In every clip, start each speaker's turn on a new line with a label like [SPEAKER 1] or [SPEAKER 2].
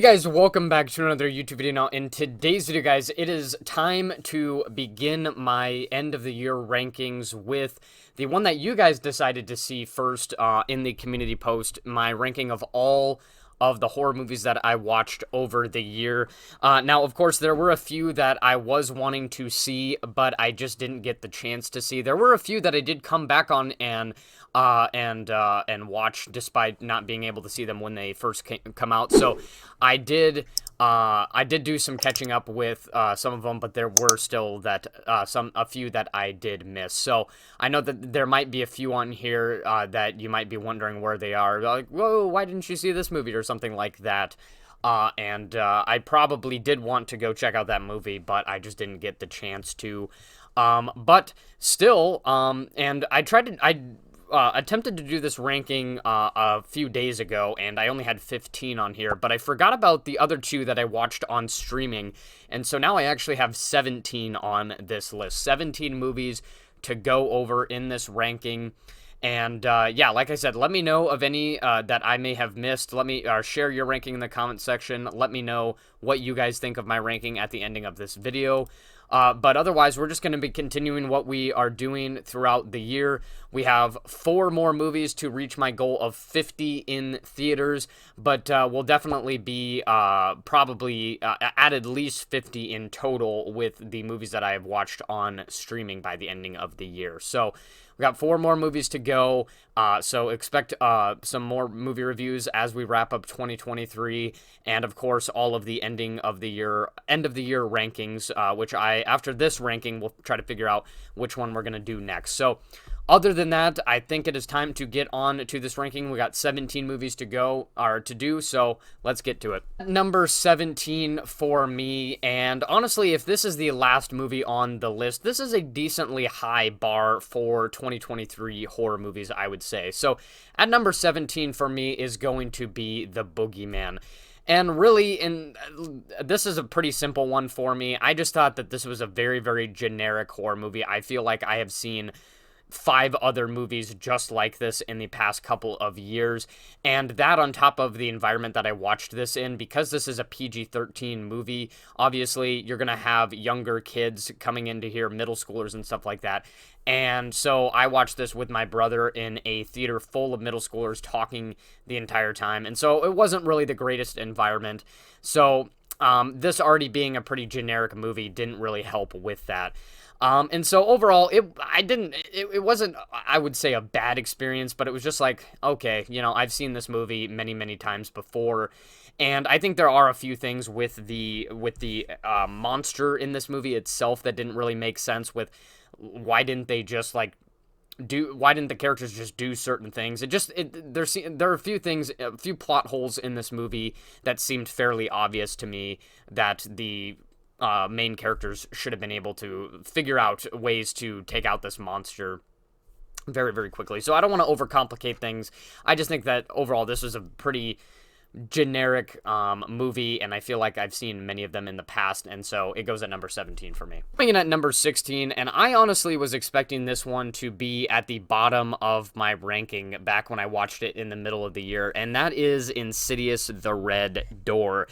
[SPEAKER 1] Hey guys, welcome back to another YouTube video. Now, in today's video, guys, it is time to begin my end of the year rankings with the one that you guys decided to see first in the community post, my ranking of all of the horror movies that I watched over the year. Now, of course, there were a few that I was wanting to see, but I just didn't get the chance to see. There were a few that I did come back on and watch despite not being able to see them when they first come out. So I did do some catching up with some of them, but there were still a few that I did miss. So I know that there might be a few on here that you might be wondering where they are. Like, whoa, why didn't you see this movie or something like that? I probably did want to go check out that movie, but I just didn't get the chance to. But still, and I attempted to do this ranking a few days ago, and I only had 15 on here, but I forgot about the other two that I watched on streaming, and so now I actually have 17 on this list. 17 movies to go over in this ranking. And yeah, like I said, let me know of any that I may have missed. Let me share your ranking in the comment section. Let me know what you guys think of my ranking at the ending of this video. But otherwise, we're just going to be continuing what we are doing throughout the year. We have 4 more movies to reach my goal of 50 in theaters, but we'll definitely be probably at least 50 in total with the movies that I have watched on streaming by the ending of the year. So we got 4 more movies to go, so expect some more movie reviews as we wrap up 2023, and of course all of the end of the year rankings, which after this ranking we'll try to figure out which one we're gonna do next. So other than that, I think it is time to get on to this ranking. We got 17 movies to go, or to do, so let's get to it. Number 17 for me, and honestly, if this is the last movie on the list, this is a decently high bar for 2023 horror movies, I would say. So at number 17 for me is going to be The Boogeyman. And really, this is a pretty simple one for me. I just thought that this was a very, very generic horror movie. I feel like I have seen 5 other movies just like this in the past couple of years, and that on top of the environment that I watched this in, because this is a PG-13 movie, obviously you're gonna have younger kids coming into here, middle schoolers and stuff like that, and so I watched this with my brother in a theater full of middle schoolers talking the entire time, and so it wasn't really the greatest environment. So this already being a pretty generic movie didn't really help with that. And so overall, it wasn't, I would say, a bad experience, but it was just like, okay, you know, I've seen this movie many, many times before, and I think there are a few things with the monster in this movie itself that didn't really make sense. With why didn't they just why didn't the characters just do certain things? There are a few things, a few plot holes in this movie that seemed fairly obvious to me that the main characters should have been able to figure out ways to take out this monster very, very quickly. So I don't want to overcomplicate things. I just think that overall this was a pretty generic movie, and I feel like I've seen many of them in the past, and so it goes at number 17 for me. Coming in at number 16, and I honestly was expecting this one to be at the bottom of my ranking back when I watched it in the middle of the year, and that is Insidious: The Red Door.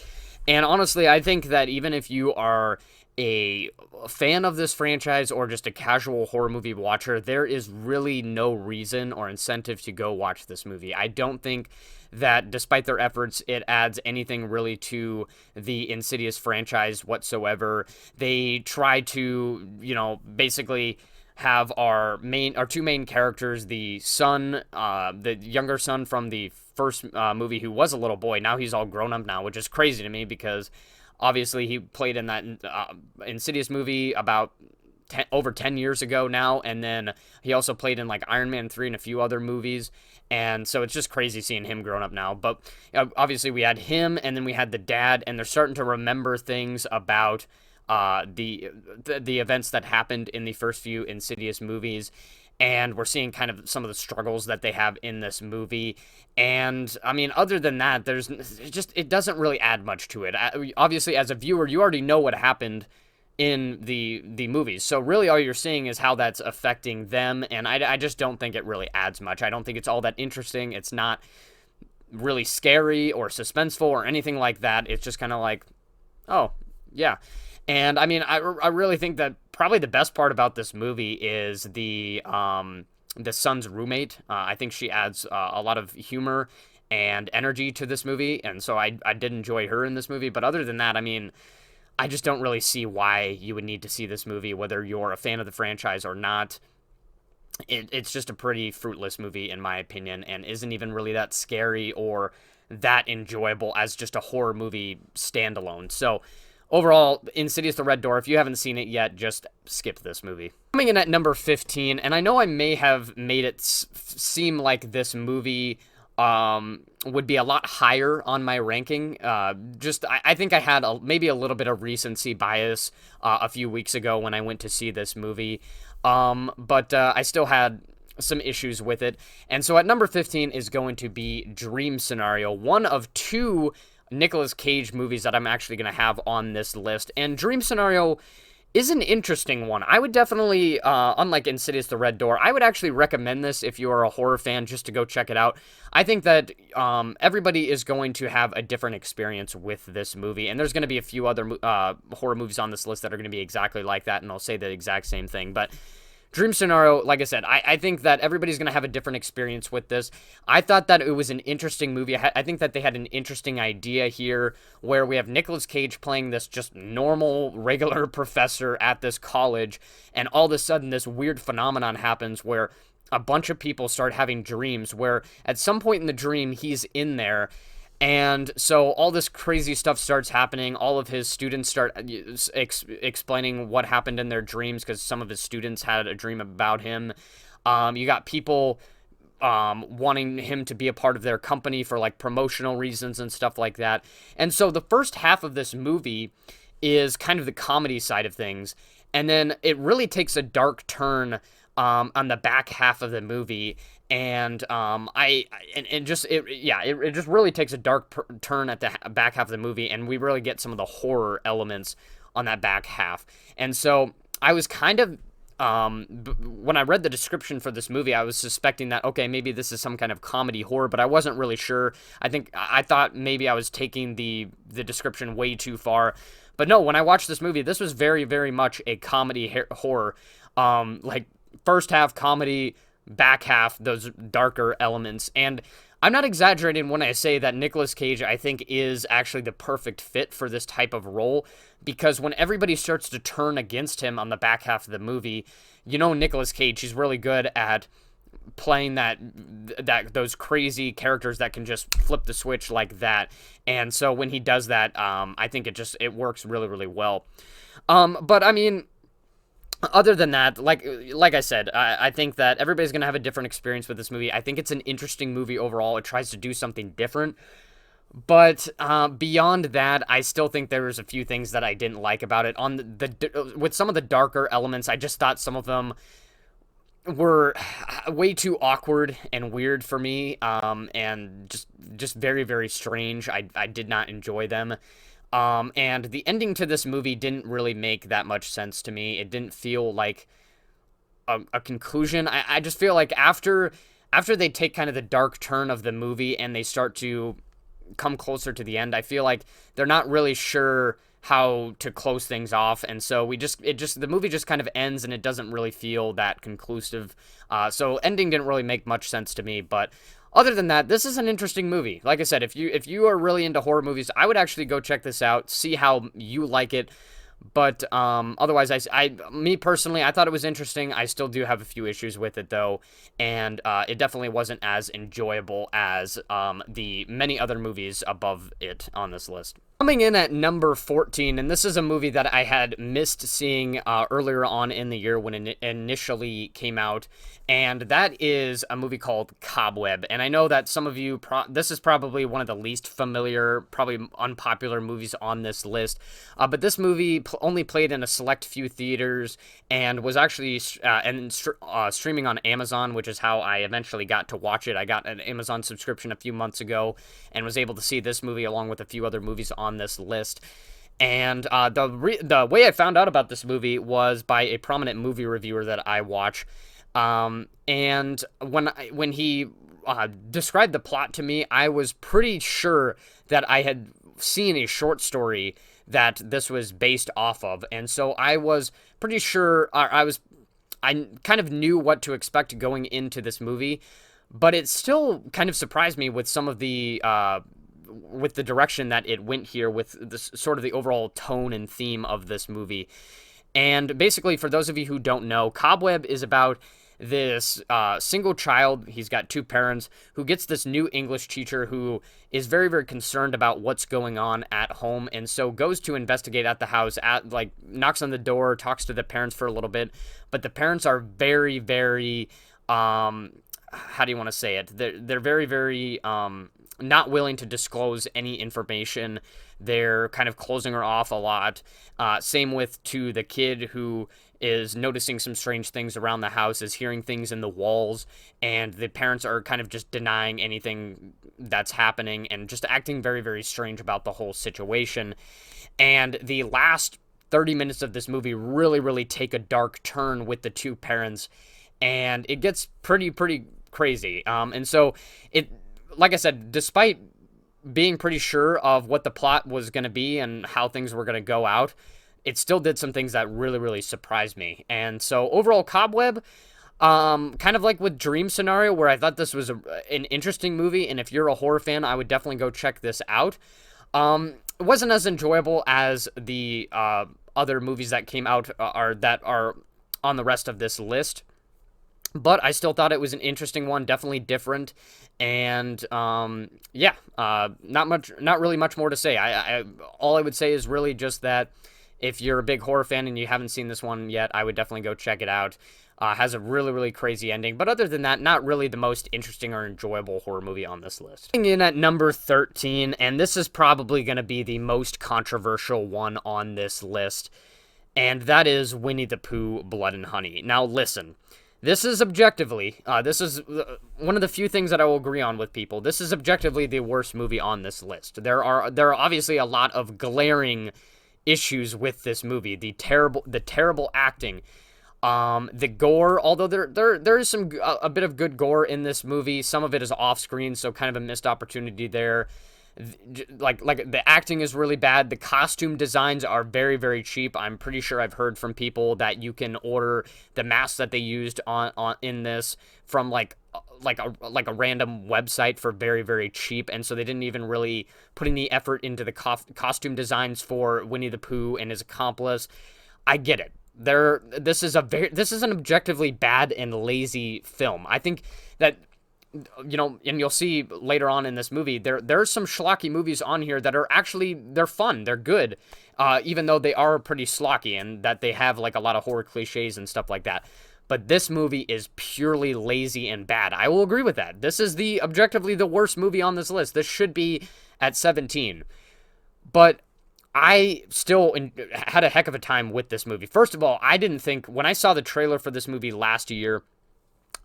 [SPEAKER 1] And honestly, I think that even if you are a fan of this franchise or just a casual horror movie watcher, there is really no reason or incentive to go watch this movie. I don't think that despite their efforts, it adds anything really to the Insidious franchise whatsoever. They try to, you know, basically have our 2 main characters, the son, the younger son from the first movie, who was a little boy. Now he's all grown up now, which is crazy to me because obviously he played in that Insidious movie about over 10 years ago now, and then he also played in like Iron Man 3 and a few other movies, and so it's just crazy seeing him grown up now. But obviously we had him, and then we had the dad, and they're starting to remember things about the events that happened in the first few Insidious movies, and we're seeing kind of some of the struggles that they have in this movie. And I mean, other than that, it doesn't really add much to it. Obviously, as a viewer, you already know what happened in the movies, so really all you're seeing is how that's affecting them, and I just don't think it really adds much. I don't think it's all that interesting. It's not really scary or suspenseful or anything like that. It's just kind of like, oh, yeah. And I mean, I really think that probably the best part about this movie is the son's roommate. I think she adds a lot of humor and energy to this movie, and so I did enjoy her in this movie. But other than that, I mean, I just don't really see why you would need to see this movie, whether you're a fan of the franchise or not. It's just a pretty fruitless movie, in my opinion, and isn't even really that scary or that enjoyable as just a horror movie standalone. So, overall, Insidious: The Red Door, if you haven't seen it yet, just skip this movie. Coming in at number 15, and I know I may have made it seem like this movie would be a lot higher on my ranking. I think I had maybe a little bit of recency bias a few weeks ago when I went to see this movie. But I still had some issues with it. And so at number 15 is going to be Dream Scenario, one of two Nicolas Cage movies that I'm actually going to have on this list. And Dream Scenario is an interesting one. I would definitely, unlike Insidious: The Red Door, I would actually recommend this if you are a horror fan just to go check it out. I think that everybody is going to have a different experience with this movie, and there's going to be a few other horror movies on this list that are going to be exactly like that, and I'll say the exact same thing, but Dream Scenario, like I said, I think that everybody's going to have a different experience with this. I thought that it was an interesting movie. I think that they had an interesting idea here where we have Nicolas Cage playing this just normal, regular professor at this college, and all of a sudden this weird phenomenon happens where a bunch of people start having dreams where at some point in the dream he's in there. And so all this crazy stuff starts happening. All of his students start explaining what happened in their dreams because some of his students had a dream about him. You got people wanting him to be a part of their company for like promotional reasons and stuff like that. And so the first half of this movie is kind of the comedy side of things. And then it really takes a dark turn on the back half of the movie. And it just really takes a dark turn at the back half of the movie, and we really get some of the horror elements on that back half. And so I was kind of when I read the description for this movie, I was suspecting that okay, maybe this is some kind of comedy horror, but I wasn't really sure. I thought maybe I was taking the description way too far. But no, when I watched this movie, this was very, very much a comedy horror. Like first half comedy, back half those darker elements. And I'm not exaggerating when I say that Nicolas Cage, I think, is actually the perfect fit for this type of role, because when everybody starts to turn against him on the back half of the movie, you know, Nicolas Cage, he's really good at playing those crazy characters that can just flip the switch like that. And so when he does that, I think it works really, really well. But I mean, other than that, like I said, I think that everybody's going to have a different experience with this movie. I think it's an interesting movie overall. It tries to do something different. But beyond that, I still think there's a few things that I didn't like about it. With some of the darker elements, I just thought some of them were way too awkward and weird for me, and just very, very strange. I did not enjoy them. And the ending to this movie didn't really make that much sense to me. It didn't feel like a conclusion. I just feel like after they take kind of the dark turn of the movie and they start to come closer to the end, I feel like they're not really sure how to close things off, and so the movie just kind of ends and it doesn't really feel that conclusive. So ending didn't really make much sense to me, but other than that, this is an interesting movie. Like I said, if you are really into horror movies, I would actually go check this out, see how you like it. But otherwise, me personally, I thought it was interesting. I still do have a few issues with it, though, and it definitely wasn't as enjoyable as the many other movies above it on this list. Coming in at number 14, and this is a movie that I had missed seeing earlier on in the year when it initially came out, and that is a movie called Cobweb. And I know that some of you, this is probably one of the least familiar, probably unpopular movies on this list, but this movie only played in a select few theaters and was actually streaming on Amazon, which is how I eventually got to watch it. I got an Amazon subscription a few months ago and was able to see this movie along with a few other movies on this list. And the way I found out about this movie was by a prominent movie reviewer that I watch. And when he described the plot to me, I was pretty sure that I had seen a short story that this was based off of, and so I was pretty sure, I kind of knew what to expect going into this movie, but it still kind of surprised me with some of the with the direction that it went here, with this sort of the overall tone and theme of this movie. And basically, for those of you who don't know, Cobweb is about this single child. He's got two parents, who gets this new English teacher who is very, very concerned about what's going on at home, and so goes to investigate at the house, knocks on the door, talks to the parents for a little bit, but the parents are very, very, how do you want to say it? They're very, very not willing to disclose any information. They're kind of closing her off a lot. Same with to the kid, who is noticing some strange things around the house, is hearing things in the walls, and the parents are kind of just denying anything that's happening and just acting very, very strange about the whole situation. And the last 30 minutes of this movie really, really take a dark turn with the two parents, and it gets pretty crazy. And so it, like I said, despite being pretty sure of what the plot was going to be and how things were going to go out, it still did some things that really, really surprised me. And so overall, Cobweb, kind of like with Dream Scenario, where I thought this was an interesting movie, and if you're a horror fan, I would definitely go check this out. It wasn't as enjoyable as the other movies that came out that are on the rest of this list, but I still thought it was an interesting one, definitely different. And not really much more to say. All I would say is really just that if you're a big horror fan and you haven't seen this one yet, I would definitely go check it out. Has a really, really crazy ending, but other than that, not really the most interesting or enjoyable horror movie on this list. In at number 13, and this is probably going to be the most controversial one on this list, and that is Winnie the Pooh, Blood and Honey. Now listen, this is objectively, this is one of the few things that I will agree on with people. This is objectively the worst movie on this list. There are obviously a lot of glaring issues with this movie. The terrible acting, the gore. Although there is a bit of good gore in this movie. Some of it is off screen, so kind of a missed opportunity there. Like the acting is really bad. The costume designs are very, very cheap. I'm pretty sure I've heard from people that you can order the masks that they used in this from like a random website for very, very cheap, and so they didn't even really put any effort into the costume designs for Winnie the Pooh and his accomplice. I get it. This is an objectively bad and lazy film. I think that, you know, and you'll see later on in this movie, there's some schlocky movies on here that are actually, they're fun, they're good, even though they are pretty schlocky and that they have like a lot of horror cliches and stuff like that. But this movie is purely lazy and bad. I will agree with that. This is objectively the worst movie on this list. This should be at 17. But I still had a heck of a time with this movie. First of all, I didn't think, when I saw the trailer for this movie last year,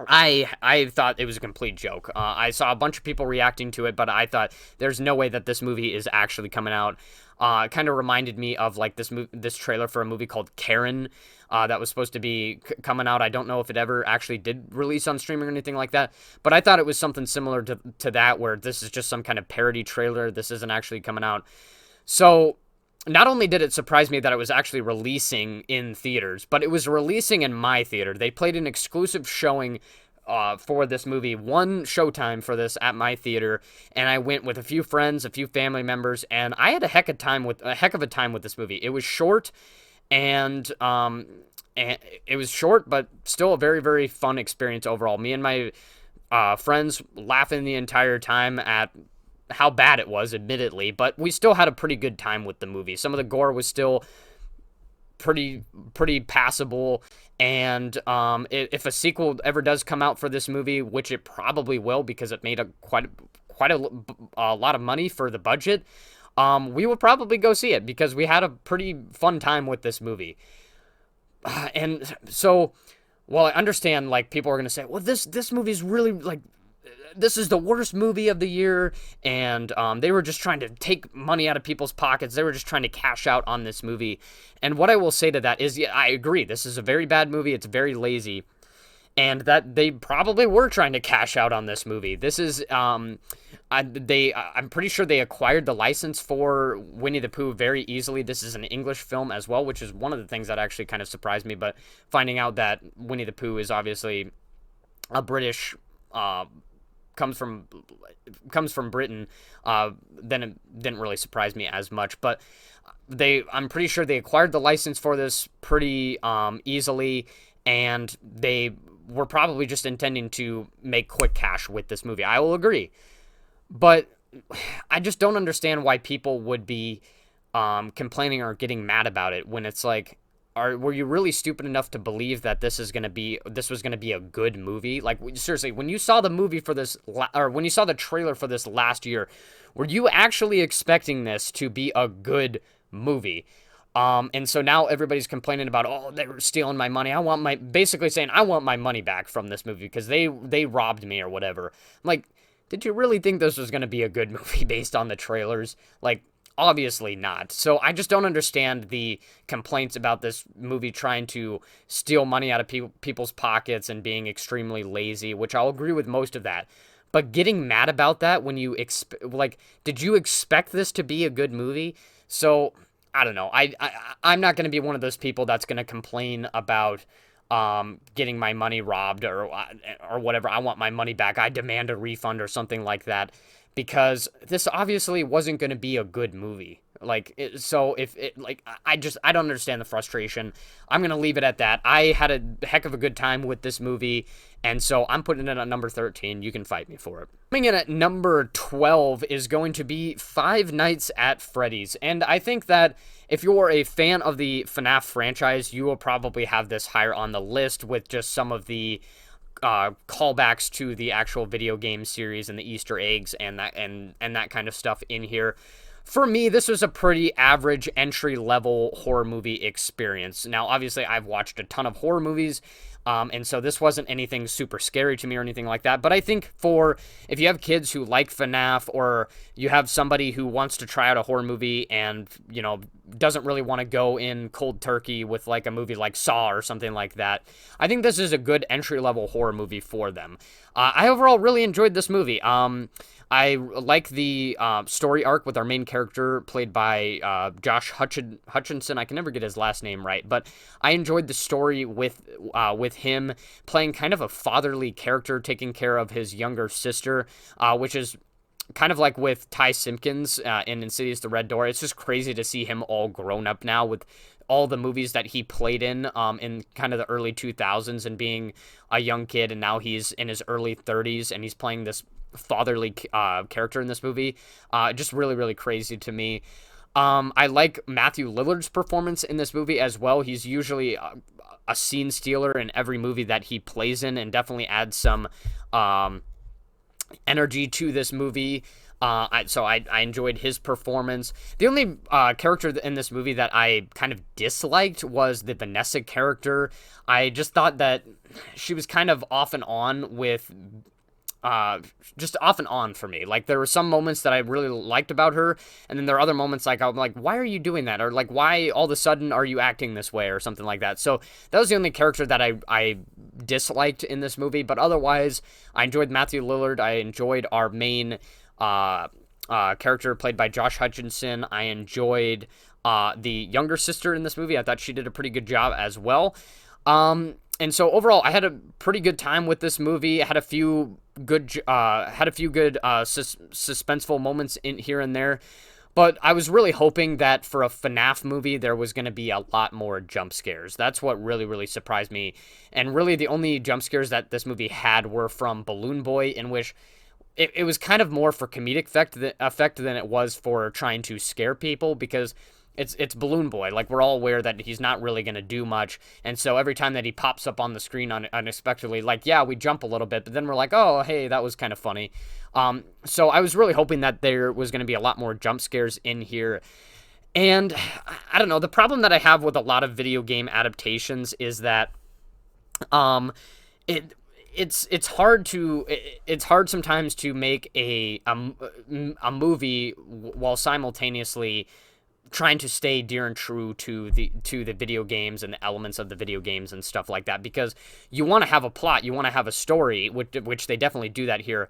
[SPEAKER 1] I thought it was a complete joke. I saw a bunch of people reacting to it, but I thought there's no way that this movie is actually coming out. It kind of reminded me of like this trailer for a movie called Karen that was supposed to be coming out. I don't know if it ever actually did release on streaming or anything like that, but I thought it was something similar to that, where this is just some kind of parody trailer. This isn't actually coming out. So not only did it surprise me that it was actually releasing in theaters, but it was releasing in my theater. They played an exclusive showing for this movie, one showtime for this at my theater, and I went with a few friends, a few family members, and I had a heck of a time with this movie. It was short, and it was short, but still a very, very fun experience overall. Me and my friends laughing the entire time at how bad it was, admittedly, but we still had a pretty good time with the movie. Some of the gore was still pretty passable, and if a sequel ever does come out for this movie, which it probably will because it made quite a lot of money for the budget, we will probably go see it because we had a pretty fun time with this movie. And so, while I understand, like, people are gonna say, well, this movie's really, like, this is the worst movie of the year, and they were just trying to take money out of people's pockets. They were just trying to cash out on this movie. And what I will say to that is, yeah, I agree. This is a very bad movie. It's very lazy. and that they probably were trying to cash out on this movie. This is I'm pretty sure they acquired the license for Winnie the Pooh very easily. This is an English film as well, which is one of the things that actually kind of surprised me. But finding out that Winnie the Pooh is obviously a British, comes from Britain, then it didn't really surprise me as much. But I'm pretty sure they acquired the license for this pretty easily, and they were probably just intending to make quick cash with this movie. I will agree. But I just don't understand why people would be complaining or getting mad about it when it's like, were you really stupid enough to believe that this was going to be a good movie? Like, seriously, when you saw the movie for this, or when you saw the trailer for this last year, were you actually expecting this to be a good movie? And so now everybody's complaining about, oh, they were stealing my money. Basically saying I want my money back from this movie because they robbed me or whatever. I'm like, did you really think this was going to be a good movie based on the trailers? Like, obviously not. So I just don't understand the complaints about this movie trying to steal money out of people's pockets and being extremely lazy, which I'll agree with most of that. But getting mad about that when you did you expect this to be a good movie? So I don't know. I'm not going to be one of those people that's going to complain about getting my money robbed or whatever. I want my money back. I demand a refund or something like that, because this obviously wasn't going to be a good movie. I don't understand the frustration. I'm going to leave it at that. I had a heck of a good time with this movie, and so I'm putting it at number 13. You can fight me for it. Coming in at number 12 is going to be Five Nights at Freddy's, and I think that if you're a fan of the FNAF franchise, you will probably have this higher on the list with just some of the callbacks to the actual video game series and the Easter eggs and that kind of stuff in here. For me, this was a pretty average entry-level horror movie experience. Now, obviously, I've watched a ton of horror movies, and so this wasn't anything super scary to me or anything like that. But I think if you have kids who like FNAF, or you have somebody who wants to try out a horror movie and, doesn't really want to go in cold turkey with like a movie like Saw or something like that, I think this is a good entry-level horror movie for them. I overall really enjoyed this movie. I like the story arc with our main character played by Josh Hutchinson. I can never get his last name right, but I enjoyed the story with him playing kind of a fatherly character, taking care of his younger sister, which is kind of like with Ty Simpkins in Insidious: The Red Door. It's just crazy to see him all grown up now with all the movies that he played in kind of the early 2000s and being a young kid, and now he's in his early 30s and he's playing this fatherly character in this movie. Just really, really crazy to me. I like Matthew Lillard's performance in this movie as well. He's usually a scene stealer in every movie that he plays in, and definitely adds some energy to this movie. So I enjoyed his performance. The only character in this movie that I kind of disliked was the Vanessa character. I just thought that she was kind of off and on just off and on for me. Like, there were some moments that I really liked about her, and then there are other moments like I'm like, why are you doing that? Or like, why all of a sudden are you acting this way or something like that? So that was the only character that I disliked in this movie, but otherwise I enjoyed Matthew Lillard. I enjoyed our main character played by Josh Hutchinson. I enjoyed the younger sister in this movie. I thought she did a pretty good job as well. And so overall, I had a pretty good time with this movie. I had a few good, suspenseful moments in here and there. But I was really hoping that for a FNAF movie, there was going to be a lot more jump scares. That's what really, really surprised me. And really, the only jump scares that this movie had were from Balloon Boy, in which it was kind of more for comedic effect than it was for trying to scare people, because it's Balloon Boy. Like, we're all aware that he's not really going to do much, and so every time that he pops up on the screen unexpectedly, like, yeah, we jump a little bit, but then we're like, oh, hey, that was kind of funny. So I was really hoping that there was going to be a lot more jump scares in here. And I don't know, the problem that I have with a lot of video game adaptations is that it's hard sometimes to make a movie while simultaneously trying to stay dear and true to the video games and the elements of the video games and stuff like that, because you want to have a plot, you want to have a story, which they definitely do that here.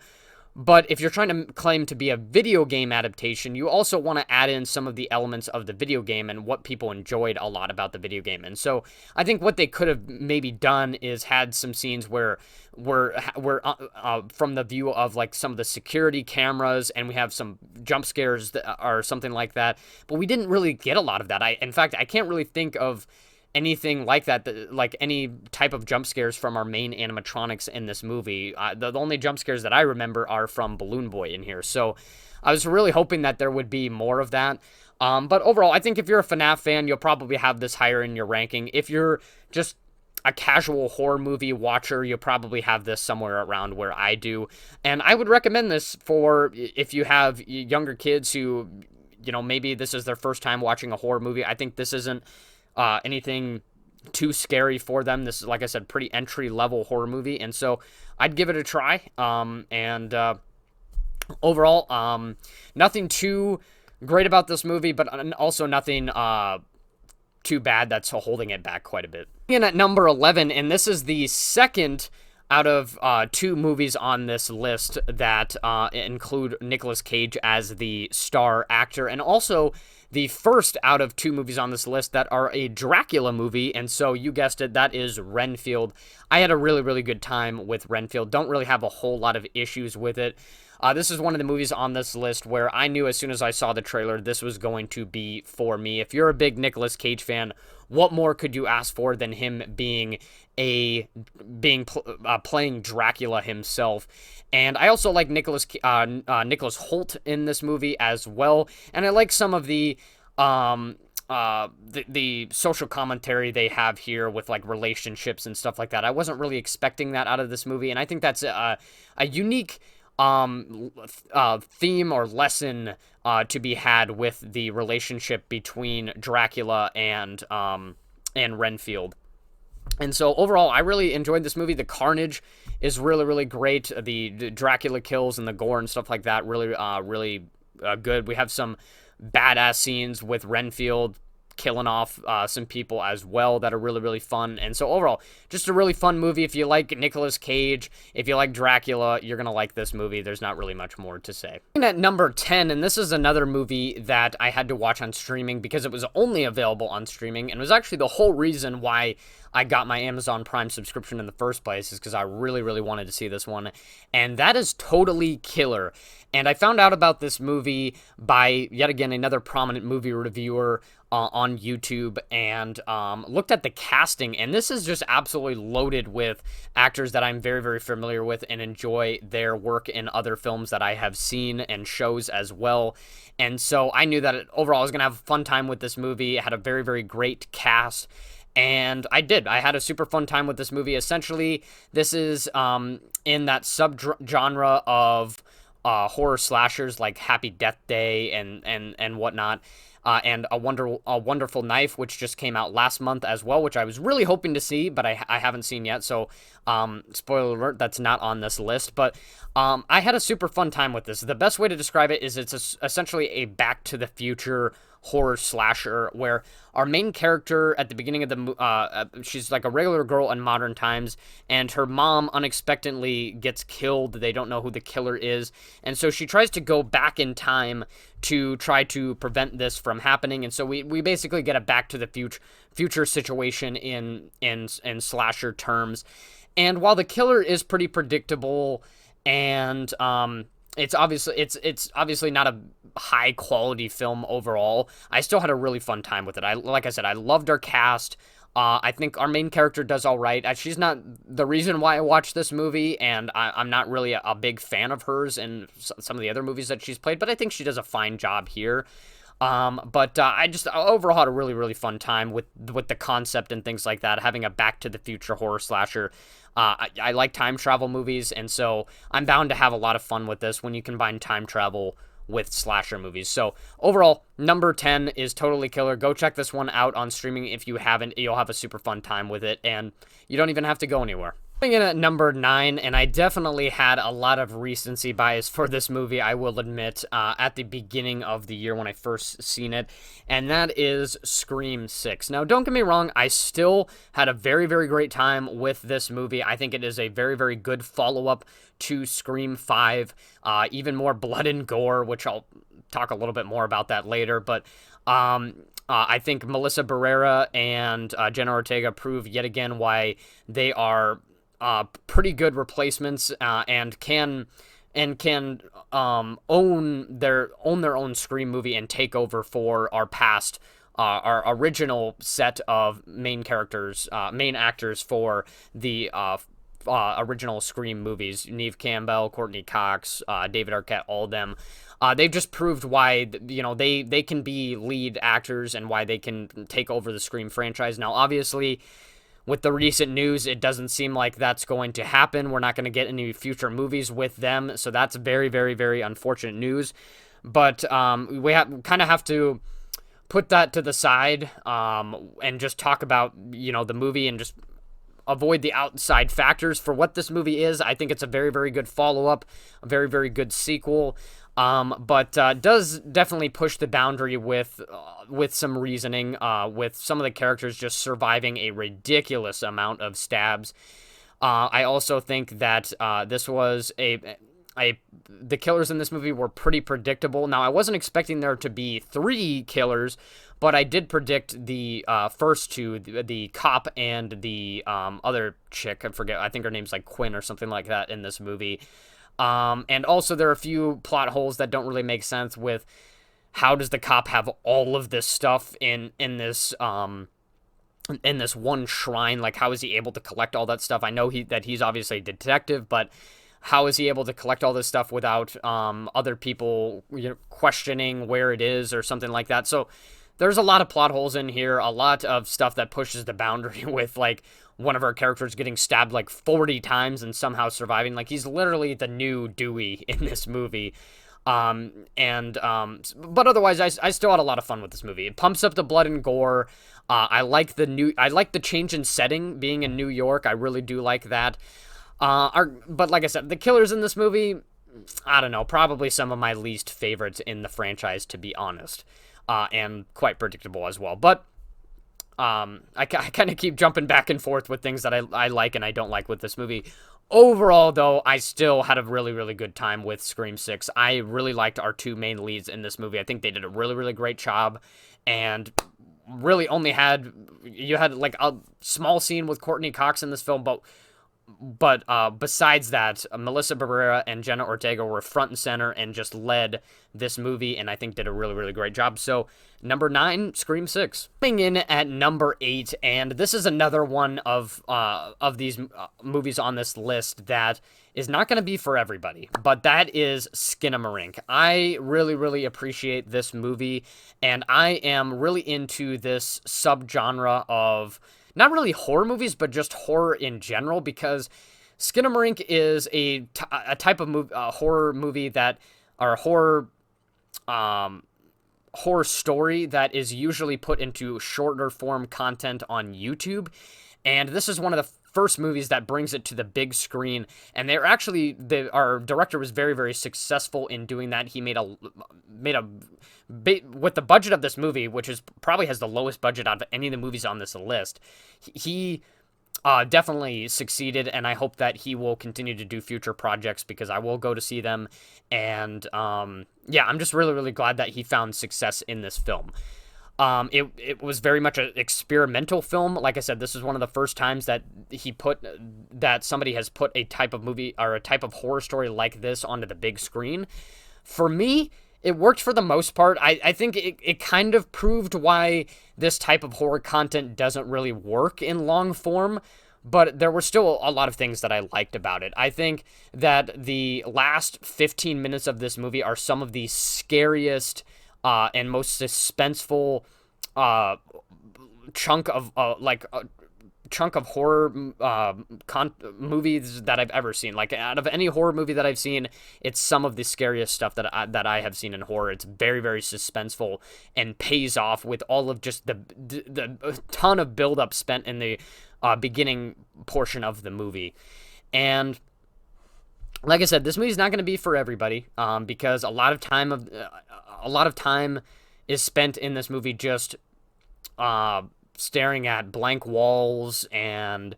[SPEAKER 1] But if you're trying to claim to be a video game adaptation, you also want to add in some of the elements of the video game and what people enjoyed a lot about the video game. And so I think what they could have maybe done is had some scenes where from the view of like some of the security cameras, and we have some jump scares or something like that. But we didn't really get a lot of that. In fact, I can't really think of anything like that, like any type of jump scares from our main animatronics in this movie. The only jump scares that I remember are from Balloon Boy in here. So I was really hoping that there would be more of that. But overall, I think if you're a FNAF fan, you'll probably have this higher in your ranking. If you're just a casual horror movie watcher, you'll probably have this somewhere around where I do. And I would recommend this for if you have younger kids who, maybe this is their first time watching a horror movie. I think this isn't anything too scary for them. This is, like I said, pretty entry-level horror movie, and so I'd give it a try. Overall, nothing too great about this movie, but also nothing too bad that's holding it back quite a bit. And at number 11, and this is the second out of 2 movies on this list that include Nicolas Cage as the star actor, and also the first out of 2 movies on this list that are a Dracula movie, and so you guessed it, that is Renfield. I had a really, really good time with Renfield. Don't really have a whole lot of issues with it. This is one of the movies on this list where I knew as soon as I saw the trailer this was going to be for me. If you're a big Nicolas Cage fan, what more could you ask for than him playing Dracula himself? And I also like Nicholas Hoult in this movie as well, and I like some of the social commentary they have here with like relationships and stuff like that. I wasn't really expecting that out of this movie, and I think that's a unique theme or lesson to be had with the relationship between Dracula and Renfield. And so overall, I really enjoyed this movie. The carnage is really, really great. The Dracula kills and the gore and stuff like that really good. We have some badass scenes with Renfield killing off some people as well that are really, really fun. And so overall, just a really fun movie. If you like Nicolas Cage, if you like Dracula, you're going to like this movie. There's not really much more to say. At number 10, and this is another movie that I had to watch on streaming because it was only available on streaming, and it was actually the whole reason why I got my Amazon Prime subscription in the first place, is because I really, really wanted to see this one, and that is Totally Killer. And I found out about this movie by, yet again, another prominent movie reviewer on YouTube, and looked at the casting, and this is just absolutely loaded with actors that I'm very, very familiar with and enjoy their work in other films that I have seen and shows as well. And so I knew that overall I was going to have a fun time with this movie. It had a very, very great cast. And I did. I had a super fun time with this movie. Essentially, this is in that subgenre of horror slashers like Happy Death Day and whatnot. And a Wonderful Knife, which just came out last month as well, which I was really hoping to see, but I haven't seen yet. So, spoiler alert, that's not on this list. But I had a super fun time with this. The best way to describe it is it's essentially a Back to the Future horror slasher where our main character at the beginning of the she's like a regular girl in modern times, and her mom unexpectedly gets killed. They don't know who the killer is, and so she tries to go back in time to try to prevent this from happening. And so we basically get a Back to the future situation in slasher terms. And while the killer is pretty predictable and it's obviously not a high quality film overall, I still had a really fun time with it. Like I said, I loved our cast. I think our main character does all right. She's not the reason why I watched this movie, and I'm not really a big fan of hers in some of the other movies that she's played, but I think she does a fine job here. But I just overall had a really, really fun time with the concept and things like that, having a Back to the Future horror slasher. I like time travel movies, and so I'm bound to have a lot of fun with this when you combine time travel with slasher movies. So overall, number 10 is Totally Killer. Go check this one out on streaming if you haven't. You'll have a super fun time with it, and you don't even have to go anywhere. Coming in at number 9, and I definitely had a lot of recency bias for this movie, I will admit, at the beginning of the year when I first seen it, and that is Scream 6. Now, don't get me wrong, I still had a very, very great time with this movie. I think it is a very, very good follow-up to Scream 5, even more blood and gore, which I'll talk a little bit more about that later, but I think Melissa Barrera and Jenna Ortega prove yet again why they are pretty good replacements, and can own their own Scream movie and take over for our original set of main actors for the original Scream movies. Neve Campbell, Courtney Cox, David Arquette, all of them. They've just proved why they can be lead actors and why they can take over the Scream franchise. Now, obviously, with the recent news, it doesn't seem like that's going to happen. We're not going to get any future movies with them, so that's very, very, very unfortunate news. But we kind of have to put that to the side, and just talk about the movie and just avoid the outside factors for what this movie is. I think it's a very, very good follow-up, a very, very good sequel. But does definitely push the boundary with some reasoning, with some of the characters just surviving a ridiculous amount of stabs. I also think that this was the killers in this movie were pretty predictable. Now, I wasn't expecting there to be 3 killers, but I did predict the first 2, the cop and the other chick. I think her name's like Quinn or something like that in this movie. And also there are a few plot holes that don't really make sense with how does the cop have all of this stuff in this one shrine? Like, how is he able to collect all that stuff? I know that he's obviously a detective, but how is he able to collect all this stuff without other people questioning where it is or something like that? So there's a lot of plot holes in here, a lot of stuff that pushes the boundary with, like, one of our characters getting stabbed like 40 times and somehow surviving. Like, he's literally the new Dewey in this movie. But otherwise, I still had a lot of fun with this movie. It pumps up the blood and gore. I like the change in setting, being in New York. I really do like that. But like I said, the killers in this movie, I don't know, probably some of my least favorites in the franchise, to be honest. And quite predictable as well. But I kind of keep jumping back and forth with things that I like and I don't like with this movie. Overall, though, I still had a really, really good time with Scream 6. I really liked our 2 main leads in this movie. I think they did a really, really great job, and really only had like a small scene with Courtney Cox in this film, but besides that, Melissa Barrera and Jenna Ortega were front and center and just led this movie, and I think did a really, really great job. So, number 9, Scream 6. Coming in at number 8, and this is another one of these movies on this list that is not going to be for everybody, but that is Skinamarink. I really, really appreciate this movie, and I am really into this subgenre of not really horror movies, but just horror in general, because Skinamarink is a type of horror movie or horror story that is usually put into shorter form content on YouTube. And this is one of the first movies that brings it to the big screen. And our director was very, very successful in doing that. He with the budget of this movie, which probably has the lowest budget out of any of the movies on this list, he definitely succeeded, and I hope that he will continue to do future projects, because I will go to see them. And yeah, I'm just really, really glad that he found success in this film. It was very much an experimental film. Like I said, this is one of the first times that somebody has put a type of movie or a type of horror story like this onto the big screen. For me, it worked for the most part. I think it kind of proved why this type of horror content doesn't really work in long form, but there were still a lot of things that I liked about it. I think that the last 15 minutes of this movie are some of the scariest and most suspenseful chunk of chunk of horror movies that I've ever seen. Like, out of any horror movie that I've seen, it's some of the scariest stuff that I have seen in horror. It's very, very suspenseful and pays off with all of just the ton of buildup spent in the beginning portion of the movie. And like I said, this movie's not going to be for everybody, because a lot of time is spent in this movie just staring at blank walls and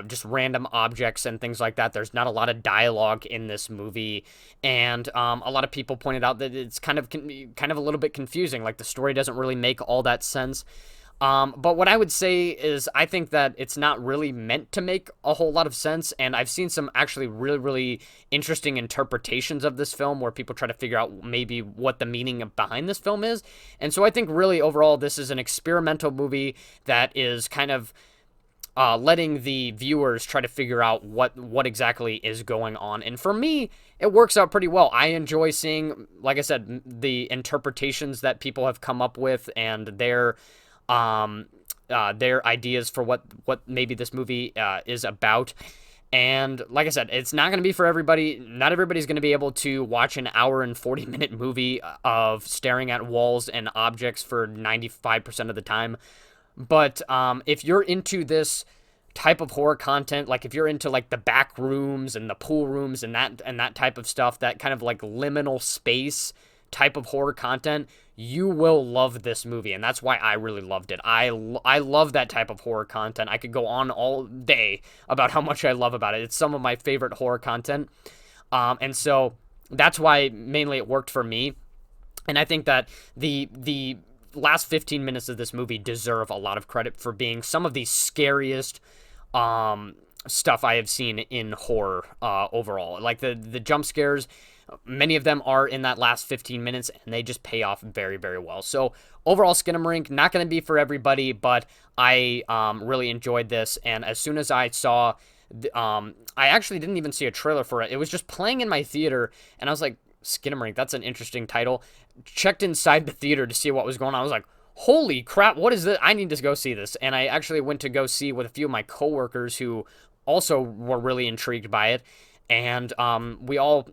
[SPEAKER 1] just random objects and things like that. There's not a lot of dialogue in this movie, and a lot of people pointed out that it's kind of a little bit confusing. Like, the story doesn't really make all that sense. But what I would say is I think that it's not really meant to make a whole lot of sense, and I've seen some actually really, really interesting interpretations of this film where people try to figure out maybe what the meaning behind this film is. And so I think really overall this is an experimental movie that is kind of letting the viewers try to figure out what exactly is going on. And for me, it works out pretty well. I enjoy seeing, like I said, the interpretations that people have come up with and their ideas for what maybe this movie is about. And like I said, it's not going to be for everybody. Not everybody's going to be able to watch an hour and 40-minute movie of staring at walls and objects for 95% of the time. But if you're into this type of horror content, like if you're into like the back rooms and the pool rooms and that type of stuff, that kind of like liminal space type of horror content, you will love this movie, and that's why I really loved it. I love that type of horror content. I could go on all day about how much I love about it. It's some of my favorite horror content, and so that's why mainly it worked for me. And I think that the last 15 minutes of this movie deserve a lot of credit for being some of the scariest stuff I have seen in horror overall. Like the jump scares, many of them are in that last 15 minutes, and they just pay off very, very well. So overall, Skinamarink, not going to be for everybody, but I really enjoyed this. And as soon as I saw, I actually didn't even see a trailer for it. It was just playing in my theater, and I was like, Skinamarink, that's an interesting title. Checked inside the theater to see what was going on. I was like, holy crap, what is this? I need to go see this. And I actually went to go see with a few of my coworkers who also were really intrigued by it. And we all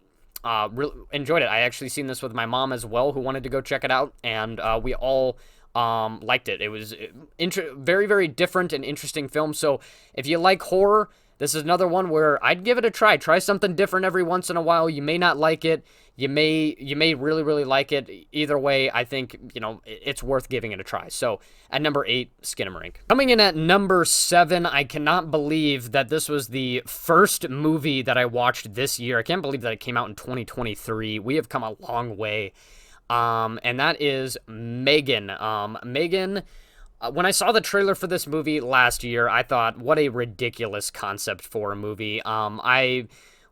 [SPEAKER 1] really enjoyed it. I actually seen this with my mom as well, who wanted to go check it out, and we all liked it. It was very, very different and interesting film. So if you like horror, this is another one where I'd give it a try. Try something different every once in a while. You may not like it. You may really, really like it. Either way, I think, it's worth giving it a try. So at number 8, Skinamarink. Coming in at number 7, I cannot believe that this was the first movie that I watched this year. I can't believe that it came out in 2023. We have come a long way. And that is Megan. Megan, when I saw the trailer for this movie last year, I thought, what a ridiculous concept for a movie. I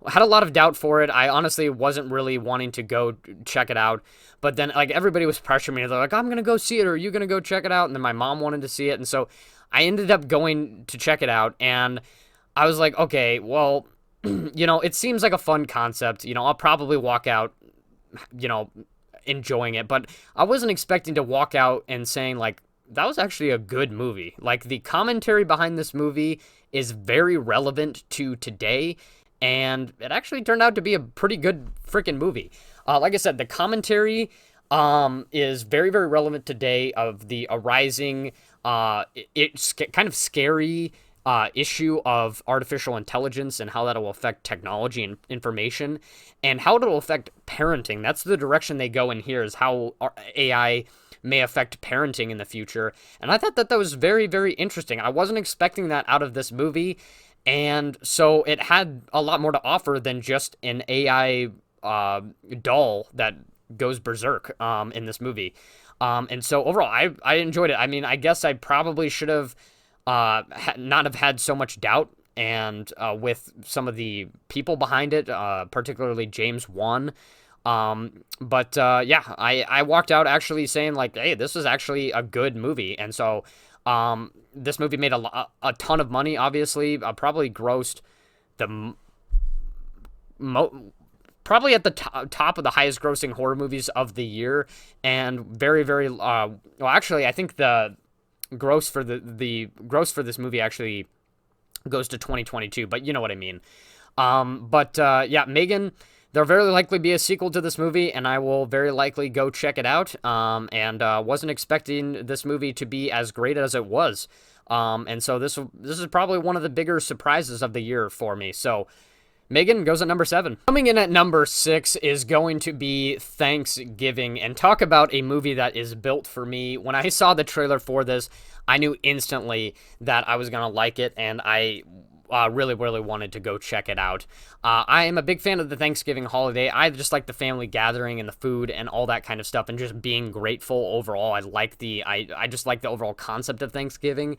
[SPEAKER 1] had a lot of doubt for it. I honestly wasn't really wanting to go check it out. But then, like, everybody was pressuring me. They're like, I'm going to go see it, or are you going to go check it out? And then my mom wanted to see it. And so I ended up going to check it out. And I was like, okay, well, it seems like a fun concept. I'll probably walk out, enjoying it. But I wasn't expecting to walk out and saying, like, that was actually a good movie. Like, the commentary behind this movie is very relevant to today, and it actually turned out to be a pretty good freaking movie. Like I said, the commentary is very, very relevant today of the arising, it's kind of scary issue of artificial intelligence and how that will affect technology and information, and how it will affect parenting. That's the direction they go in here, is how AI may affect parenting in the future. And I thought that was very, very interesting. I wasn't expecting that out of this movie. And so it had a lot more to offer than just an AI doll that goes berserk in this movie. And so overall, I enjoyed it. I mean, I guess I probably should have not have had so much doubt, and with some of the people behind it, particularly James Wan. But yeah, I walked out actually saying, like, hey, this is actually a good movie. And so this movie made a ton of money, obviously. Probably grossed probably at the top of the highest grossing horror movies of the year, and very, very well, actually, I think the gross for the gross for this movie actually goes to 2022, but you know what I mean. Yeah, Megan, there'll very likely be a sequel to this movie, and I will very likely go check it out. And wasn't expecting this movie to be as great as it was. And so this is probably one of the bigger surprises of the year for me. So Megan goes at number 7. Coming in at number 6 is going to be Thanksgiving, and talk about a movie that is built for me. When I saw the trailer for this, I knew instantly that I was going to like it, and I really, really wanted to go check it out. I am a big fan of the Thanksgiving holiday. I just like the family gathering and the food and all that kind of stuff, and just being grateful overall. I just like the overall concept of Thanksgiving.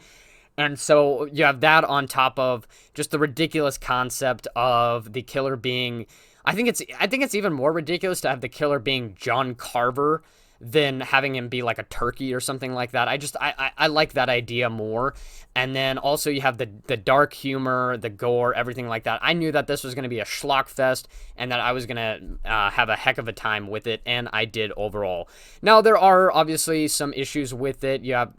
[SPEAKER 1] And so you have that on top of just the ridiculous concept of the killer being, I think it's even more ridiculous to have the killer being John Carver than having him be like a turkey or something like that. I like that idea more. And then also you have the dark humor, the gore, everything like that. I knew that this was going to be a schlock fest and that I was going to have a heck of a time with it, and I did overall. Now, there are obviously some issues with it. You have,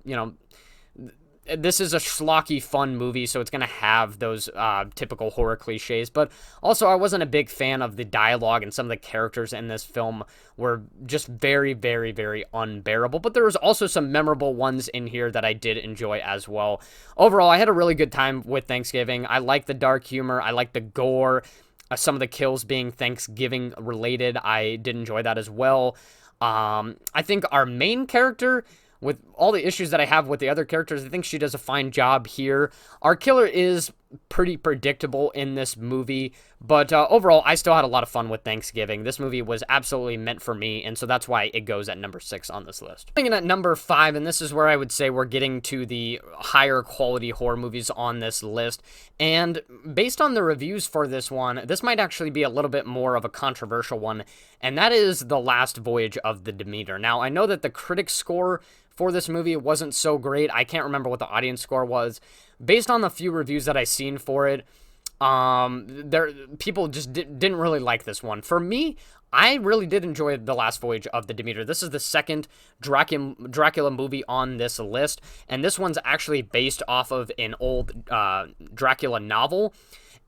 [SPEAKER 1] this is a schlocky, fun movie, so it's going to have those typical horror cliches. But also, I wasn't a big fan of the dialogue, and some of the characters in this film were just very, very, very unbearable. But there was also some memorable ones in here that I did enjoy as well. Overall, I had a really good time with Thanksgiving. I like the dark humor. I like the gore. Some of the kills being Thanksgiving related, I did enjoy that as well. I think our main character, with all the issues that I have with the other characters, I think she does a fine job here. Our killer is pretty predictable in this movie, but overall, I still had a lot of fun with Thanksgiving. This movie was absolutely meant for me, and so that's why it goes at number 6 on this list. Coming in at number 5, and this is where I would say we're getting to the higher quality horror movies on this list, and based on the reviews for this one, this might actually be a little bit more of a controversial one, and that is The Last Voyage of the Demeter. Now, I know that the critic score for this movie wasn't so great. I can't remember what the audience score was. Based on the few reviews that I seen for it, people just didn't really like this one. For me, I really did enjoy The Last Voyage of the Demeter. This is the second Dracula movie on this list, and this one's actually based off of an old Dracula novel.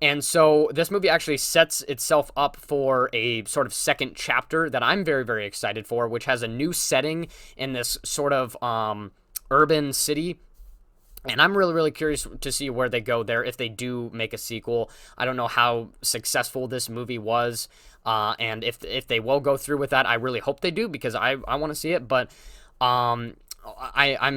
[SPEAKER 1] And so this movie actually sets itself up for a sort of second chapter that I'm very, very excited for, which has a new setting in this sort of urban city. And I'm really, really curious to see where they go there if they do make a sequel. I don't know how successful this movie was, and if they will go through with that. I really hope they do, because I want to see it. But I'm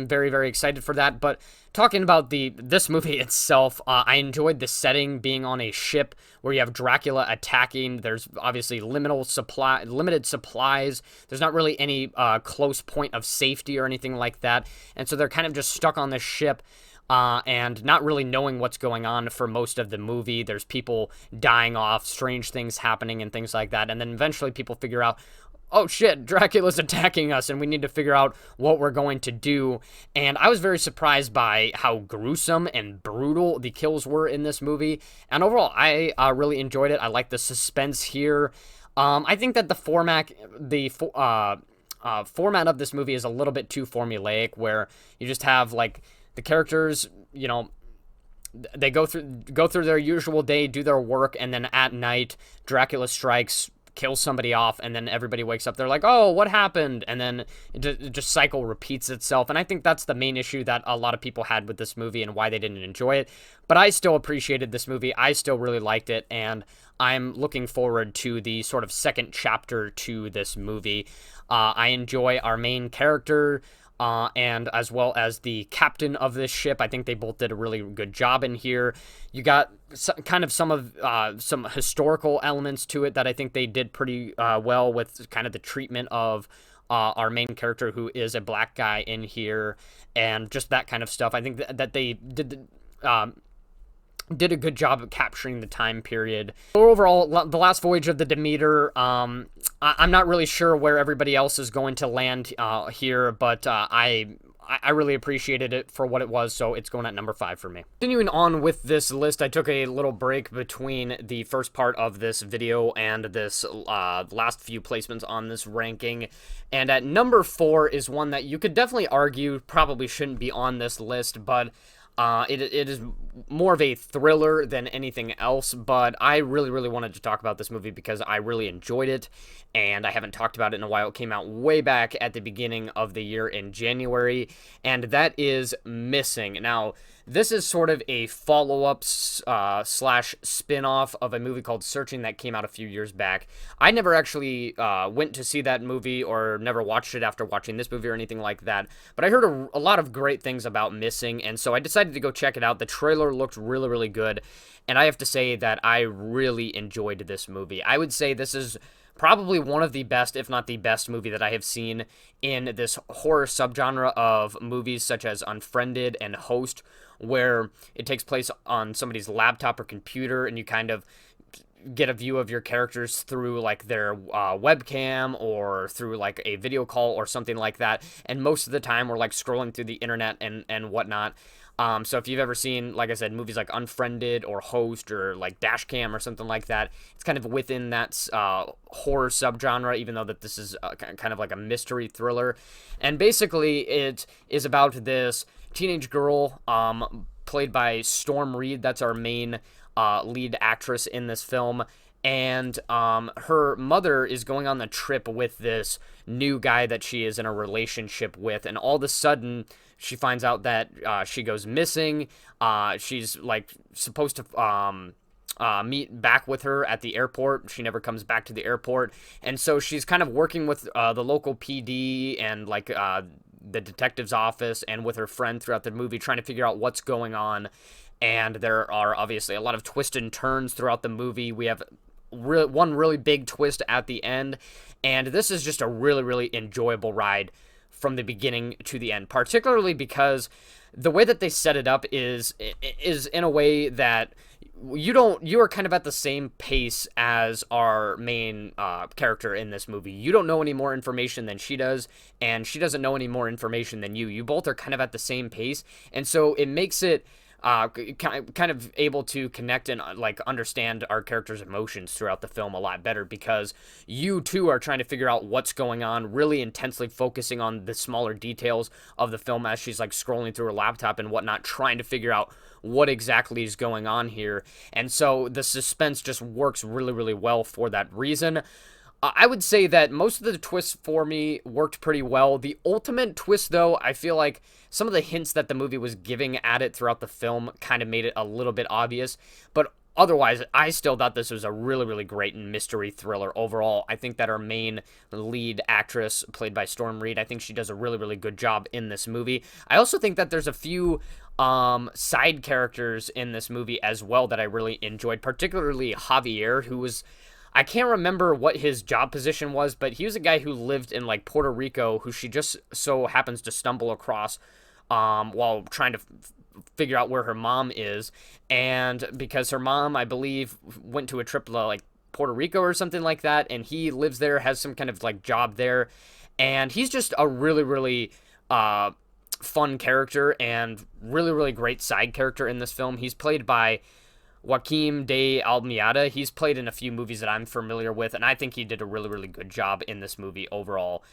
[SPEAKER 1] very, very excited for that. But talking about this movie itself, I enjoyed the setting, being on a ship where you have Dracula attacking. There's obviously limited supplies. There's not really any close point of safety or anything like that. And so they're kind of just stuck on this ship and not really knowing what's going on for most of the movie. There's people dying off, strange things happening and things like that. And then eventually people figure out, oh shit, Dracula's attacking us, and we need to figure out what we're going to do. And I was very surprised by how gruesome and brutal the kills were in this movie. And overall, I really enjoyed it. I like the suspense here. I think that the format of this movie is a little bit too formulaic, where you just have like the characters, they go through their usual day, do their work, and then at night, Dracula strikes, kills somebody off, and then everybody wakes up. They're like, oh, what happened? And then it just cycle repeats itself. And I think that's the main issue that a lot of people had with this movie and why they didn't enjoy it. But I still appreciated this movie. I still really liked it, and I'm looking forward to the sort of second chapter to this movie. I enjoy our main character, and as well as the captain of this ship. I think they both did a really good job in here. You got some historical elements to it that I think they did pretty well with kind of the treatment of our main character, who is a black guy in here, and just that kind of stuff. I think that they did a good job of capturing the time period. Overall, The Last Voyage of the Demeter, I'm not really sure where everybody else is going to land here, but I really appreciated it for what it was, so it's going at number 5 for me. Continuing on with this list, I took a little break between the first part of this video and this last few placements on this ranking, and at number 4 is one that you could definitely argue probably shouldn't be on this list, but it is more of a thriller than anything else, but I really wanted to talk about this movie because I really enjoyed it, and I haven't talked about it in a while. It came out way back at the beginning of the year in January, and that is Missing. Now, this is sort of a follow-up slash spin-off of a movie called Searching that came out a few years back. I never actually went to see that movie or never watched it after watching this movie or anything like that, but I heard a lot of great things about Missing, and so I decided to go check it out. The trailer looked really good, and I have to say that I really enjoyed this movie. I would say this is probably one of the best, if not the best, movie that I have seen in this horror subgenre of movies such as Unfriended and Host, where it takes place on somebody's laptop or computer, and you kind of get a view of your characters through like their webcam or through like a video call or something like that, and most of the time we're like scrolling through the internet and whatnot. So if you've ever seen, like I said, movies like Unfriended or Host or like Dashcam or something like that, it's kind of within that horror subgenre, even though that this is kind of like a mystery thriller. And basically it is about this teenage girl played by Storm Reed. That's our main lead actress in this film. And her mother is going on the trip with this new guy that she is in a relationship with, and all of a sudden she finds out that she goes missing. She's like supposed to meet back with her at the airport. She never comes back to the airport, and so she's kind of working with the local PD and like the detective's office and with her friend throughout the movie, trying to figure out what's going on. And there are obviously a lot of twists and turns throughout the movie. We have one really big twist at the end, and this is just a really enjoyable ride from the beginning to the end, particularly because the way that they set it up is in a way that you are kind of at the same pace as our main character in this movie. You don't know any more information than she does, and she doesn't know any more information than you. You both are kind of at the same pace, and so it makes it kind of able to connect and like understand our character's emotions throughout the film a lot better, because you too are trying to figure out what's going on, really intensely focusing on the smaller details of the film as she's like scrolling through her laptop and whatnot, trying to figure out what exactly is going on here. And so the suspense just works really well for that reason. I would say that most of the twists for me worked pretty well. The ultimate twist, though, I feel like some of the hints that the movie was giving at it throughout the film kind of made it a little bit obvious. But otherwise, I still thought this was a really great mystery thriller overall. I think that our main lead actress, played by Storm Reed, I think she does a really good job in this movie. I also think that there's a few side characters in this movie as well that I really enjoyed, particularly Javier, who was... I can't remember what his job position was, but he was a guy who lived in like Puerto Rico, who she just so happens to stumble across while trying to figure out where her mom is. And because her mom, I believe, went to a trip to like Puerto Rico or something like that, and he lives there, has some kind of like job there, and he's just a really fun character and really great side character in this film. He's played by Joaquim de Almeida. He's played in a few movies that I'm familiar with, and I think he did a really good job in this movie overall.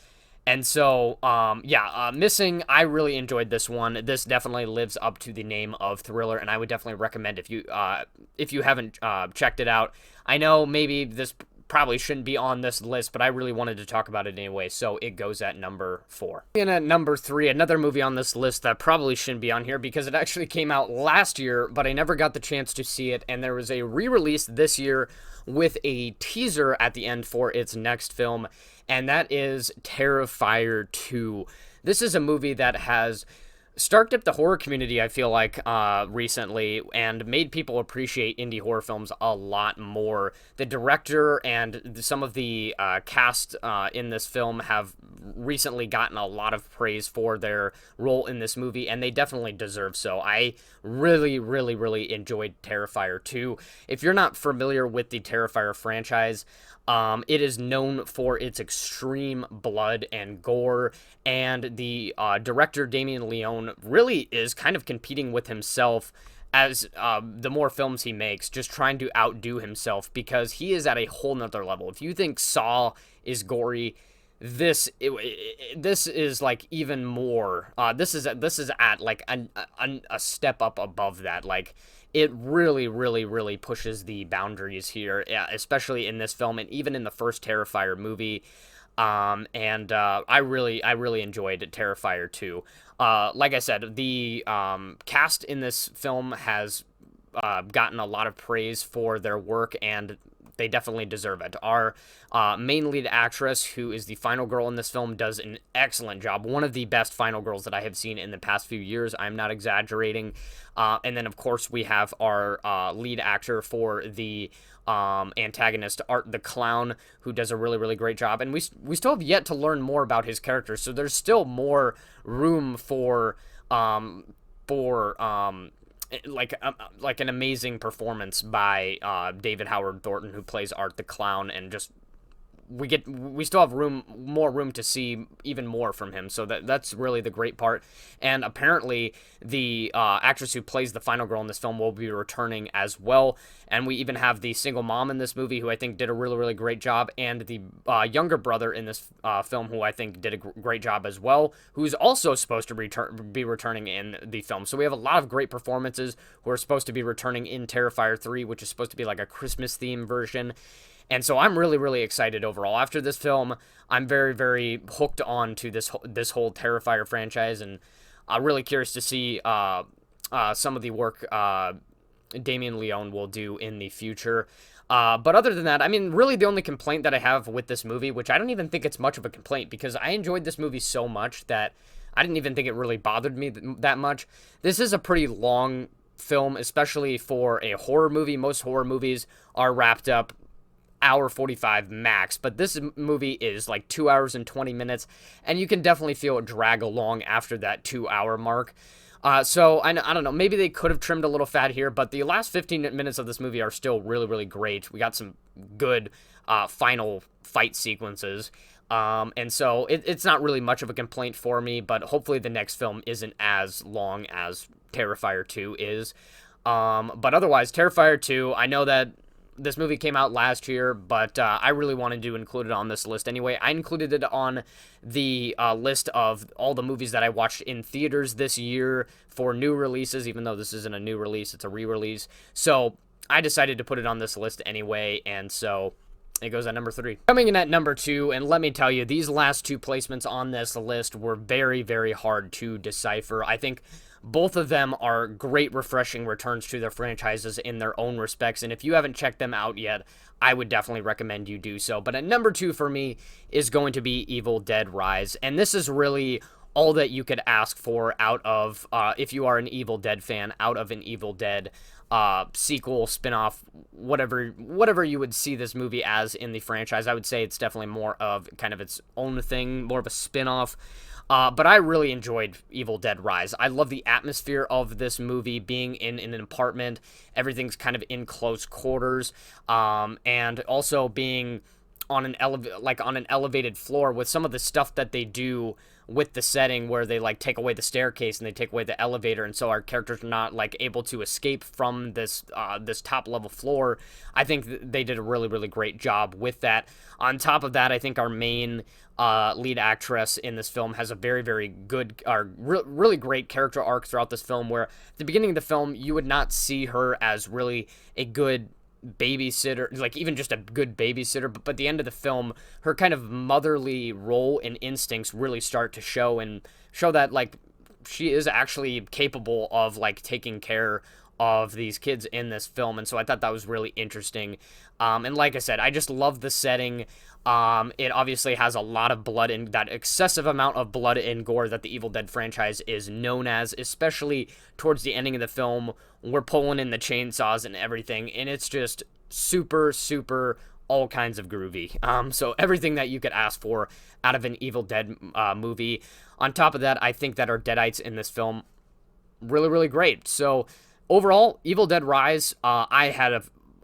[SPEAKER 1] And so, Missing, I really enjoyed this one. This definitely lives up to the name of thriller, and I would definitely recommend if you haven't checked it out. I know maybe this probably shouldn't be on this list, but I really wanted to talk about it anyway, so it goes at number 4. And at number 3, another movie on this list that probably shouldn't be on here because it actually came out last year, but I never got the chance to see it, and there was a re-release this year with a teaser at the end for its next film, and that is Terrifier 2. This is a movie that has Stark dipped the horror community, I feel like, recently, and made people appreciate indie horror films a lot more. The director and some of the cast in this film have recently gotten a lot of praise for their role in this movie, and they definitely deserve so. I really, really, really enjoyed Terrifier 2. If you're not familiar with the Terrifier franchise, it is known for its extreme blood and gore, and the director Damien Leone really is kind of competing with himself as the more films he makes, just trying to outdo himself because he is at a whole nother level. If you think Saw is gory, this is like even more. This is at like a step up above that. Like it really, really, really pushes the boundaries here, yeah, especially in this film and even in the first Terrifier movie. And I really enjoyed Terrifier 2. Like I said, the cast in this film has gotten a lot of praise for their work, and they definitely deserve it. Our main lead actress, who is the final girl in this film, does an excellent job. One of the best final girls that I have seen in the past few years. I'm not exaggerating. And then, of course, we have our lead actor for the antagonist, Art the Clown, who does a really, really great job. And we still have yet to learn more about his character, so there's still more room for like an amazing performance by David Howard Thornton, who plays Art the Clown, and just we still have more room to see even more from him, so that's really the great part. And apparently the actress who plays the final girl in this film will be returning as well, and we even have the single mom in this movie, who I think did a really, really great job, and the younger brother in this film, who I think did a great job as well, who's also supposed to be returning in the film. So we have a lot of great performances who are supposed to be returning in Terrifier 3, which is supposed to be like a Christmas theme version. And so I'm really, really excited overall. After this film, I'm very, very hooked on to this whole Terrifier franchise, and I'm really curious to see some of the work Damien Leone will do in the future. But other than that, I mean, really the only complaint that I have with this movie, which I don't even think it's much of a complaint, because I enjoyed this movie so much that I didn't even think it really bothered me that much. This is a pretty long film, especially for a horror movie. Most horror movies are wrapped up hour 45 max, but this movie is like 2 hours and 20 minutes, and you can definitely feel it drag along after that 2 hour mark. So I don't know, maybe they could have trimmed a little fat here, but the last 15 minutes of this movie are still really, really great. We got some good final fight sequences. And so it's not really much of a complaint for me, but hopefully the next film isn't as long as Terrifier 2 is. But otherwise, Terrifier 2, I know that this movie came out last year, but I really wanted to include it on this list anyway. I included it on the list of all the movies that I watched in theaters this year for new releases, even though this isn't a new release, it's a re-release. So I decided to put it on this list anyway, and so it goes at number 3. Coming in at number 2, and let me tell you, these last two placements on this list were very, very hard to decipher. I think both of them are great, refreshing returns to their franchises in their own respects, and if you haven't checked them out yet, I would definitely recommend you do so. But at number 2 for me is going to be Evil Dead Rise, and this is really all that you could ask for out of, if you are an Evil Dead fan, out of an Evil Dead sequel, spin-off, whatever you would see this movie as in the franchise. I would say it's definitely more of kind of its own thing, more of a spin-off. But I really enjoyed Evil Dead Rise. I love the atmosphere of this movie, being in an apartment. Everything's kind of in close quarters, and also being on an elevated floor with some of the stuff that they do with the setting, where they like take away the staircase and they take away the elevator, and so our characters are not like able to escape from this top level floor. I think they did a really, really great job with that. On top of that, I think our main lead actress in this film has a very, very good, really great character arc throughout this film, where at the beginning of the film, you would not see her as really a good babysitter, like even just a good babysitter, but at the end of the film, her kind of motherly role and instincts really start to show, and show that like she is actually capable of like taking care of these kids in this film, and so I thought that was really interesting. And like I said, I just love the setting. It obviously has a lot of blood and that excessive amount of blood and gore that the Evil Dead franchise is known as, especially towards the ending of the film. We're pulling in the chainsaws and everything, and it's just super, super all kinds of groovy. So everything that you could ask for out of an Evil Dead movie. On top of that, I think that our Deadites in this film really, really great. So overall, Evil Dead Rise, I had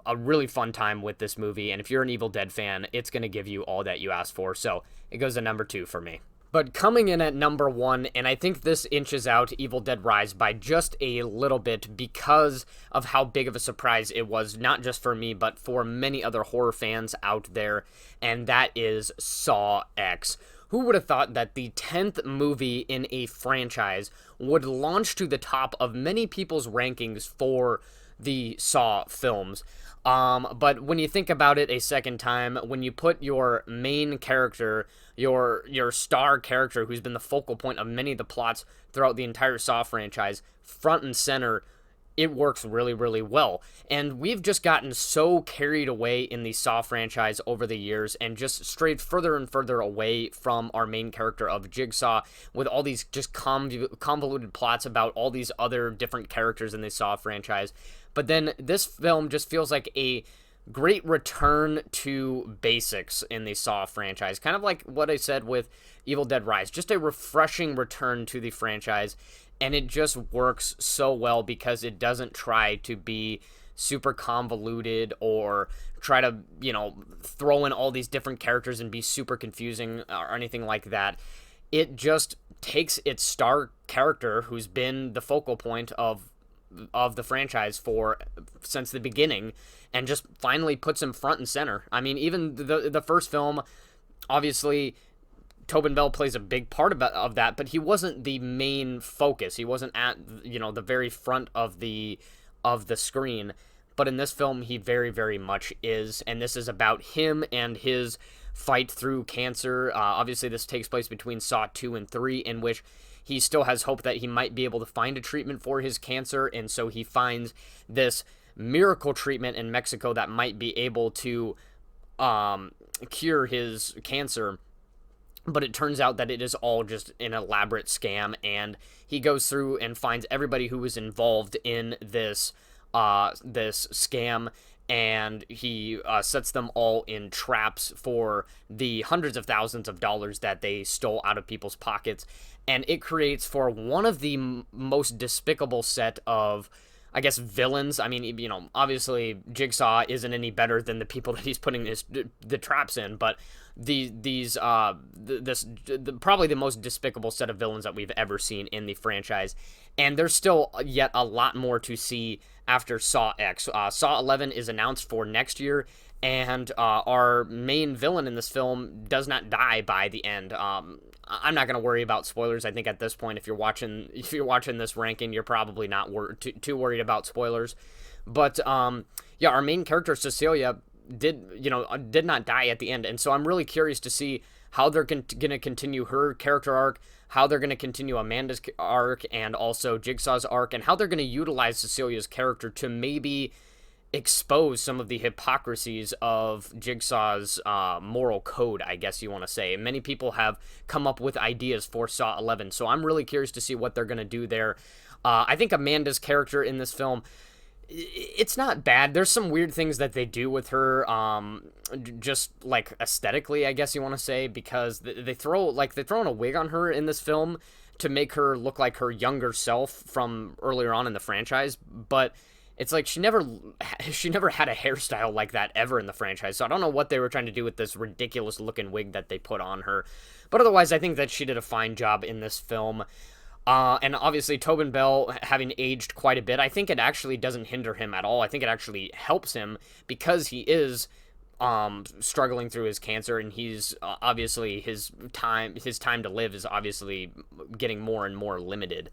[SPEAKER 1] a really fun time with this movie, and if you're an Evil Dead fan, it's going to give you all that you asked for, so it goes to number 2 for me. But coming in at number 1, and I think this inches out Evil Dead Rise by just a little bit because of how big of a surprise it was, not just for me, but for many other horror fans out there, and that is Saw X. Who would have thought that the 10th movie in a franchise would launch to the top of many people's rankings for the Saw films? But when you think about it a second time, when you put your main character, your star character who's been the focal point of many of the plots throughout the entire Saw franchise, front and center, it works really, really well. And we've just gotten so carried away in the Saw franchise over the years and just strayed further and further away from our main character of Jigsaw with all these just convoluted plots about all these other different characters in the Saw franchise. But then this film just feels like a great return to basics in the Saw franchise. Kind of like what I said with Evil Dead Rise. Just a refreshing return to the franchise. And it just works so well because it doesn't try to be super convoluted or try to, throw in all these different characters and be super confusing or anything like that. It just takes its star character, who's been the focal point of the franchise since the beginning, and just finally puts him front and center. I mean, even the first film, obviously Tobin Bell plays a big part of that, but he wasn't the main focus. He wasn't at the very front of the screen. But in this film, he very, very much is, and this is about him and his fight through cancer. Obviously, this takes place between Saw 2 and 3, in which he still has hope that he might be able to find a treatment for his cancer, and so he finds this miracle treatment in Mexico that might be able to cure his cancer. But it turns out that it is all just an elaborate scam, and he goes through and finds everybody who was involved in this scam, and he sets them all in traps for the hundreds of thousands of dollars that they stole out of people's pockets. And it creates for one of the most despicable set of, I guess, villains. I mean, obviously Jigsaw isn't any better than the people that he's putting the traps in, but this probably the most despicable set of villains that we've ever seen in the franchise. And there's still yet a lot more to see after Saw X. Saw 11 is announced for next year, and our main villain in this film does not die by the end. I'm not going to worry about spoilers. I think at this point, if you're watching this ranking, you're probably not too worried about spoilers. But yeah, our main character Cecilia did not die at the end, and so I'm really curious to see how they're going to continue her character arc, how they're going to continue Amanda's arc, and also Jigsaw's arc, and how they're going to utilize Cecilia's character to maybe expose some of the hypocrisies of Jigsaw's moral code, I guess you want to say. Many people have come up with ideas for Saw 11, so I'm really curious to see what they're going to do there. I think Amanda's character in this film, it's not bad. There's some weird things that they do with her, just like aesthetically, I guess you want to say, because they throw in a wig on her in this film to make her look like her younger self from earlier on in the franchise, but it's like she never had a hairstyle like that ever in the franchise, so I don't know what they were trying to do with this ridiculous looking wig that they put on her. But otherwise, I think that she did a fine job in this film. And obviously, Tobin Bell, having aged quite a bit, I think it actually doesn't hinder him at all. I think it actually helps him because he is struggling through his cancer, and he's obviously his time to live is obviously getting more and more limited.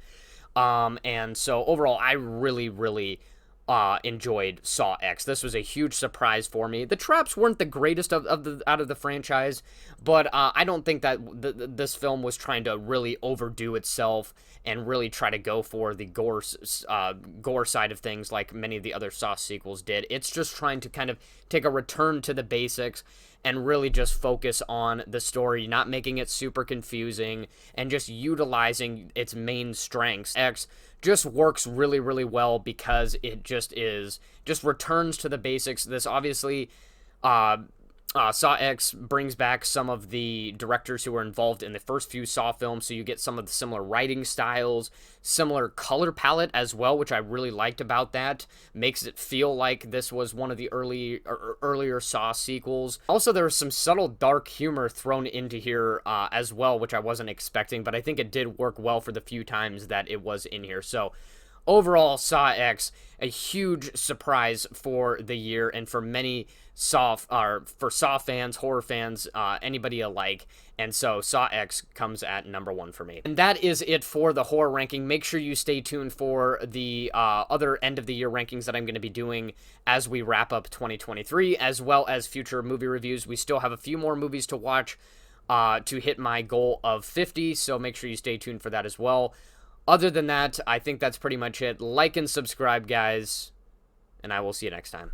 [SPEAKER 1] And so overall, I really, really enjoyed Saw X. This was a huge surprise for me. The traps weren't the greatest out of the franchise, but I don't think that this film was trying to really overdo itself and really try to go for the gore side of things like many of the other Saw sequels did. It's just trying to kind of take a return to the basics and really just focus on the story, not making it super confusing, and just utilizing its main strengths. X just works really, really well because it just returns to the basics. This obviously, Saw X brings back some of the directors who were involved in the first few Saw films, so you get some of the similar writing styles, similar color palette as well, which I really liked about that. Makes it feel like this was one of the earlier Saw sequels. Also, there was some subtle dark humor thrown into here as well, which I wasn't expecting, but I think it did work well for the few times that it was in here. So overall, Saw X, a huge surprise for the year and for many Saw fans, horror fans, anybody alike. And so Saw X comes at number 1 for me. And that is it for the horror ranking. Make sure you stay tuned for the other end of the year rankings that I'm going to be doing as we wrap up 2023, as well as future movie reviews. We still have a few more movies to watch to hit my goal of 50, so make sure you stay tuned for that as well. Other than that, I think that's pretty much it. Like and subscribe, guys, and I will see you next time.